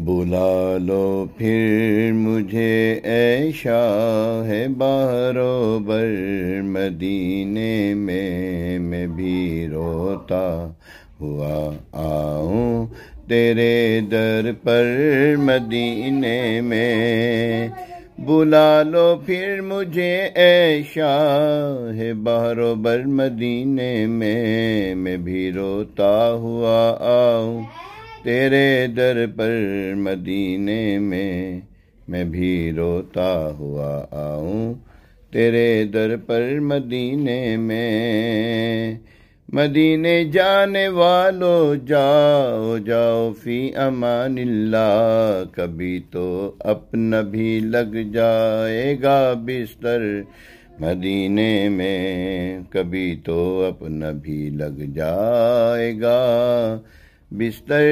بلا لو پھر مجھے اے شاہ بہر و بر مدینے میں بھی روتا ہوا آؤں تیرے در پر مدینے میں۔ بلا لو پھر مجھے اے شاہ بہر و بر مدینے میں بھی روتا ہوا آؤں تیرے در پر مدینے میں بھی روتا ہوا آؤں تیرے در پر مدینے میں۔ مدینے جانے والو جاؤ جاؤ فی امان اللہ، کبھی تو اپنا بھی لگ جائے گا بستر مدینے میں، کبھی تو اپنا بھی لگ جائے گا بستر